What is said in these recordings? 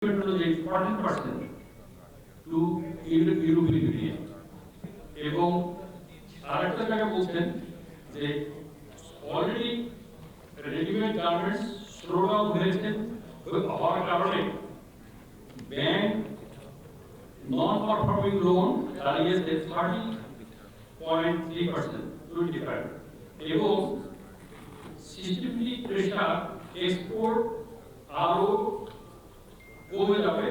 14% to European Union এবং আরেকটা জায়গা বলছেন যে already readymade garments slow down হয়েছে হওয়ার কারণে ব্যাংক নন পারফর্মিং লোন দাঁড়িয়েছে 30.3% এবং সিস্টেমেটিক প্রেশার এক্সপোর্ট আরো কমে যাবে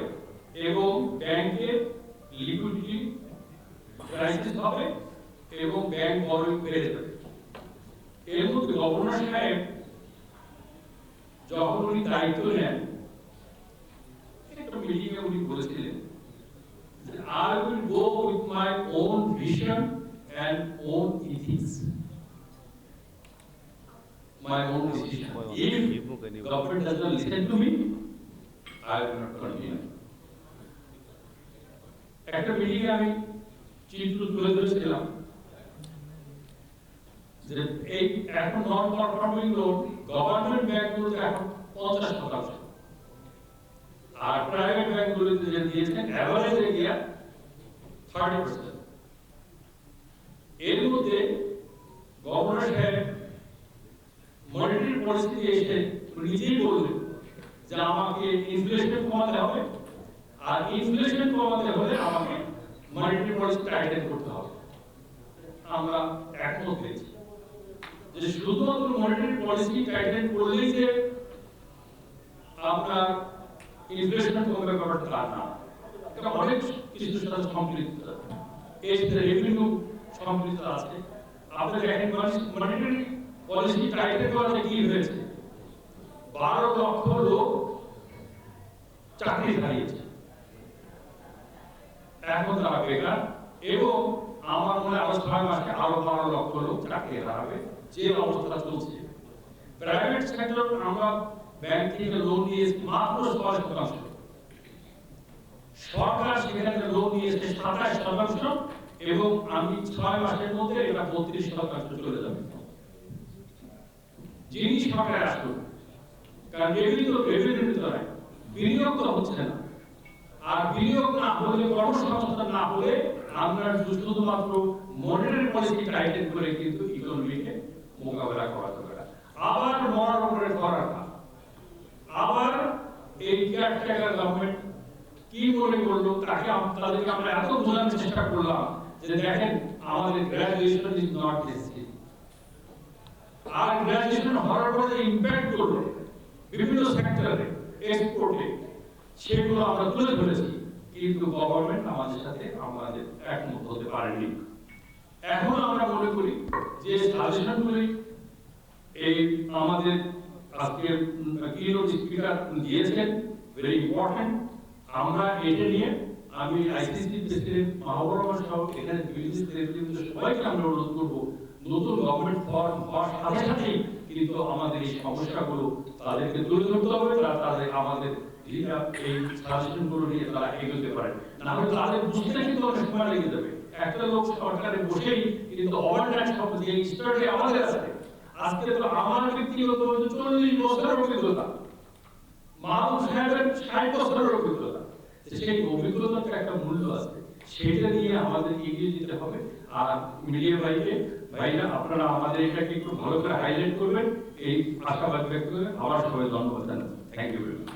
এবং ব্যাংকের লিকুইডিটি ক্রাইসিস হবে এবং ব্যাংক বরোইং বেড়ে যাবে। এর মধ্যে গভর্নর সাহেব যখন উনি দায়িত্ব নেন একটা মিটিং এ উনি বলেছিলেন যে I will go with my own vision and own ethics, my own decision. If government does not listen to me, I will not continue. একটা মিটিং আমি চিত্র তুলে ধরেছিলাম যে এই এখন নন পারফর্মিং লোন গভর্নমেন্ট ব্যাংকগুলোতে এখন 50%, আর প্রাইভেট ব্যাংকগুলোতে যে দিয়েছেন অ্যাভারেজ এরিয়া 30%। এর মধ্যে গভর্নর সাহেব মনিটারি পলিসি এসে নিজেই বললেন যে আমাকে ইনফ্লেশন কমাতে হবে, আর ইনফ্লেশন কমাতে হলে আমাকে মনিটারি পলিসি টাইটেন করতে হবে। আমরা একমত হয়েছি যে শুধুমাত্র মনিটারি পলিসি টাইটেন করলেই যে আপনার ইনফ্লেশন কমবে ব্যাপারটা তা না, এটা অনেক কিছুর সাথে সম্পৃক্ত, এর সাথে রেভিনিউ সম্পৃক্ত আছে। আপনি দেখেন মনিটারি পলিসি টাইটেন করাতে কি হয়েছে, 12 লক্ষ লোক চাকরি হারিয়েছে, এখন তারা বেকার, এবং আমার মনে হয় আরো 6 মাসে আরো 12 লক্ষ লোক চাকরি হারাবে, যে অবস্থা চলছে। প্রাইভেট সেক্টর আমরা ব্যাংক থেকে লোন নিয়েছি মাত্র 6%, সরকার সেখানে লোন নিয়েছে 27%, এবং আমি 6 মাসের মধ্যে এটা 32% চলে যাবে। যিনি সরকার আসলো, কারণ রেভিনিউ তো নাই, বিনিয়োগ তো হচ্ছে না, আর বিনিয়োগ না হলে, কর্মসংস্থান না হলে আমরা শুধুমাত্র মনিটারি পলিসি টাইটেন করে কিন্তু ইকোনমিকে মোকাবেলা করা যাবে না। আবার মরার উপরে ধরা না, আবার এই কেয়ারটেকার গভর্নমেন্ট কি মনে করলো, তাদেরকে আমরা এত বোঝানোর চেষ্টা করলাম যে দেখেন আমাদের গ্রাজুয়েশন ইজ নট হিস্ট্রি, আর গ্রাজুয়েশন হওয়ার পরে ইম্প্যাক্ট করলো বিভিন্ন সেক্টরে, এক্সপোর্টে, সেগুলো আমরা তুলে ধরেছি, কিন্তু গভর্নমেন্ট আমাদের সাথে আমাদের একমত হতে পারেনি। এখন আমরা মনে করি যে সাজেশনগুলি এই আমাদের আজকে কিনোট স্পিকার দিয়েছেন ভেরি ইম্পর্টেন্ট। আমরা এটা নিয়ে আমি আইসিসি প্রেসিডেন্ট মাহবুবুর সহ এখানে বিজনেস প্রেসিডেন্ট সবাইকে আমরা অনুরোধ করব, নতুন গভর্নমেন্ট ফর্ম হওয়ার সাথে সাথেই কিন্তু আমাদের এই সমস্যাগুলো তাদেরকে তুলে ধরতে হবে, তাদের আমাদের এই সাজেশনগুলো নিয়ে তারা এগোতে পারে, না হলে তাদের বুঝতে কিন্তু অনেক সময় লেগে যাবে। একটা লোক সরকারে বসেই কিন্তু ওভারনাইট সব যে স্টাডি আমাদের আছে, আজকে তো আমার ব্যক্তিগত 40 বছরের অভিজ্ঞতা, মানুষ সাহেবের 60 বছরের অভিজ্ঞতা, সেই অভিজ্ঞতার একটা মূল্য আছে, সেটা নিয়ে আমাদের এগিয়ে যেতে হবে। আর মিডিয়া ভাইরা আপনারা আমাদের এটাকে একটু ভালো করে হাইলাইট করবেন, এই আশাবাদ ব্যক্ত করে আবার সবাই ধন্যবাদ জানাচ্ছি। Thank you very much.